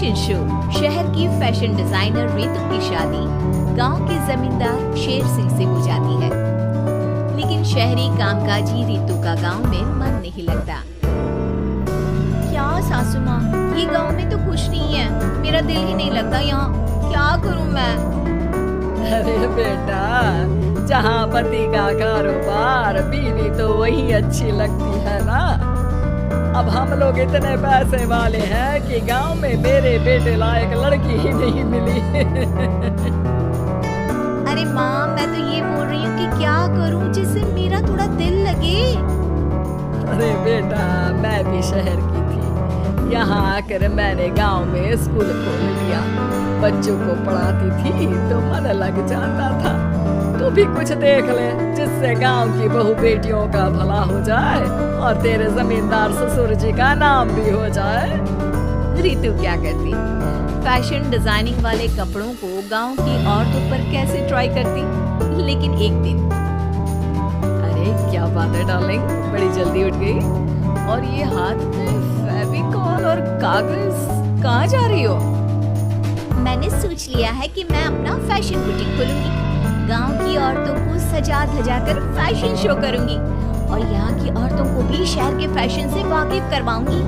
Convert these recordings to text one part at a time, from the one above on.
Fashion show. शहर की fashion designer Ritu की शादी गांव के जमींदार शेर सिंह से हो जाती है, लेकिन शहरी कामकाजी रितु का गांव में मन नहीं लगता। क्या सासू माँ, ये गांव में तो कुछ नहीं है, मेरा दिल ही नहीं लगता यहाँ, क्या करूँ मैं? अरे बेटा, जहाँ पति का कारोबार बीवी तो वही अच्छी लगती है ना। अब हम लोग इतने पैसे वाले हैं कि गांव में मेरे बेटे लायक लड़की ही नहीं मिली। अरे माँ, मैं तो ये बोल रही हूँ कि क्या करूँ जिससे मेरा थोड़ा दिल लगे। अरे बेटा, मैं भी शहर की थी, यहाँ आकर मैंने गांव में स्कूल खोल लिया। बच्चों को पढ़ाती थी तो मन लग जाता था। तू भी कुछ देख ले जिससे गांव की बहू बेटियों का भला हो जाए और तेरे जमींदार ससुर जी का नाम भी हो जाए। रितु क्या करती, फैशन डिजाइनिंग वाले कपड़ों को गांव की औरतों पर कैसे ट्राई करती। लेकिन एक दिन, अरे क्या बात है डार्लिंग, बड़ी जल्दी उठ गई। और ये हाथ में फेविकॉल और कागज, कहाँ जा रही हो? मैंने सोच लिया है कि मैं अपना फैशन बुटीक खोलूंगी। गांव की औरतों को सजा धजा कर फैशन शो करूंगी और यहाँ की औरतों को भी शहर के फैशन से वाकिफ करवाऊंगी।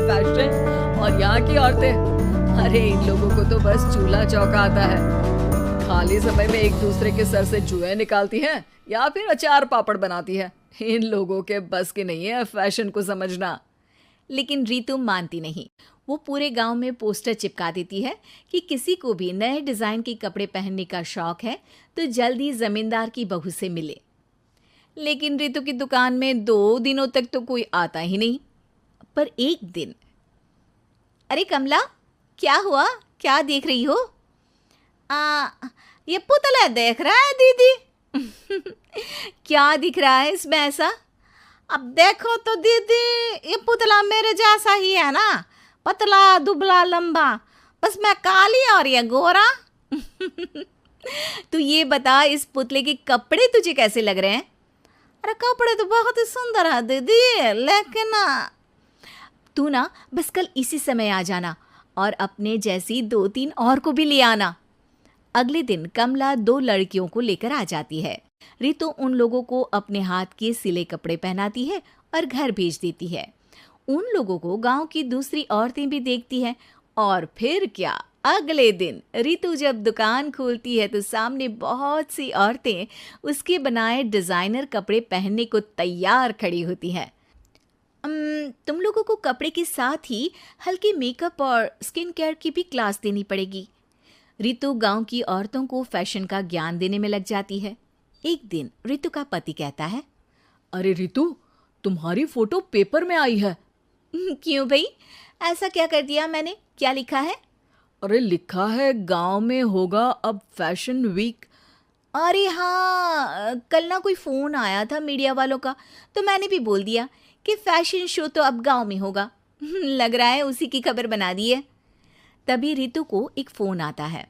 फैशन और यहाँ की औरतें, अरे इन लोगों को तो बस चूल्हा चौका आता है। खाली समय में एक दूसरे के सर से जुए निकालती हैं या फिर अचार पापड़ बनाती है। इन लोगों के बस की नहीं है फैशन को समझना। लेकिन रितु मानती नहीं। वो पूरे गांव में पोस्टर चिपका देती है कि किसी को भी नए डिजाइन के कपड़े पहनने का शौक है तो जल्दी जमींदार की बहू से मिले। लेकिन रितु की दुकान में 2 दिनों तक तो कोई आता ही नहीं। पर एक दिन, अरे कमला, क्या हुआ, क्या देख रही हो? ये पुतला देख रहा है दीदी। क्या दिख रहा है इसमें ऐसा? अब देखो तो दीदी, ये पुतला मेरे जैसा ही है ना, पतला दुबला लंबा, बस मैं काली और ये गोरा। तू ये बता, इस पुतले के कपड़े तुझे कैसे लग रहे हैं? अरे कपड़े तो बहुत ही सुंदर है दीदी, लेकिन तू ना बस कल इसी समय आ जाना और अपने जैसी 2-3 और को भी ले आना। अगले दिन कमला 2 लड़कियों को लेकर आ जाती है। रितु उन लोगों को अपने हाथ के सिले कपड़े पहनाती है और घर भेज देती है। उन लोगों को गांव की दूसरी औरतें भी देखती हैं। और फिर क्या, अगले दिन रितु जब दुकान खोलती है तो सामने बहुत सी औरतें उसके बनाए डिजाइनर कपड़े पहनने को तैयार खड़ी होती हैं। तुम लोगों को कपड़े के साथ ही हल्के मेकअप और स्किन केयर की भी क्लास देनी पड़ेगी। रितु गांव की औरतों को फैशन का ज्ञान देने में लग जाती है। एक दिन रितु का पति कहता है, अरे रितु, तुम्हारी फोटो पेपर में आई है। क्यों भाई, ऐसा क्या कर दिया मैंने, क्या लिखा है? अरे लिखा है गांव में होगा अब फैशन वीक। अरे हाँ, कल ना कोई फोन आया था मीडिया वालों का, तो मैंने भी बोल दिया कि फैशन शो तो अब गांव में होगा। लग रहा है उसी की खबर बना दी है। तभी रितु को एक फोन आता है।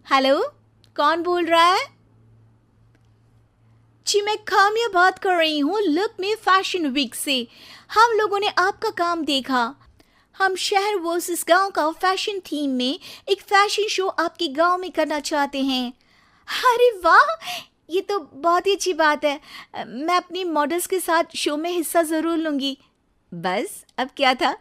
हेलो, कौन बोल रहा है? जी मैं काम्या बात कर रही हूँ लुक में फैशन वीक से। हम लोगों ने आपका काम देखा। हम शहर वर्सेस गांव का फैशन थीम में एक फैशन शो आपके गांव में करना चाहते हैं। अरे वाह, ये तो बहुत ही अच्छी बात है। मैं अपनी मॉडल्स के साथ शो में हिस्सा ज़रूर लूँगी। बस अब क्या था,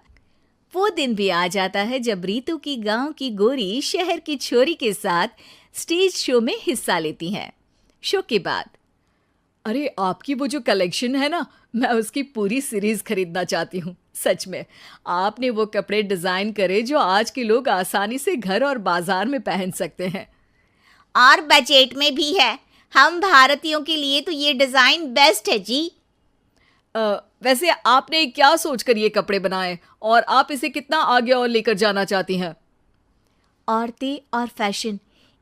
वो दिन भी आ जाता है जब रितु की गांव की गोरी शहर की छोरी के साथ स्टेज शो में हिस्सा लेती हैं। शो के बाद, अरे आपकी वो जो कलेक्शन है ना, मैं उसकी पूरी सीरीज खरीदना चाहती हूँ। सच में आपने वो कपड़े डिजाइन करे जो आज के लोग आसानी से घर और बाजार में पहन सकते हैं और बजट में भी है। हम भारतीयों के लिए तो ये डिजाइन बेस्ट है जी। वैसे आपने क्या सोचकर ये कपड़े बनाए और आप इसे कितना आगे और लेकर जाना चाहती हैं? औरतें और फैशन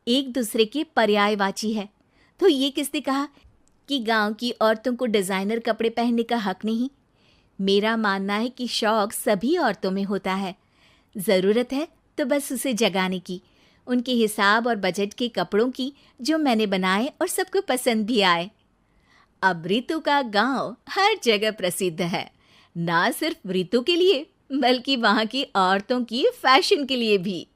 एक दूसरे के पर्यायवाची है, तो ये किसने कहा कि गांव की औरतों को डिजाइनर कपड़े पहनने का हक नहीं? मेरा मानना है कि शौक सभी औरतों में होता है। ज़रूरत है तो बस उसे जगाने की, उनके हिसाब और बजट के कपड़ों की जो मैंने बनाए और सबको पसंद भी आए। अब रितु का गांव हर जगह प्रसिद्ध है, ना सिर्फ रितु के लिए बल्कि वहाँ की औरतों की फैशन के लिए भी।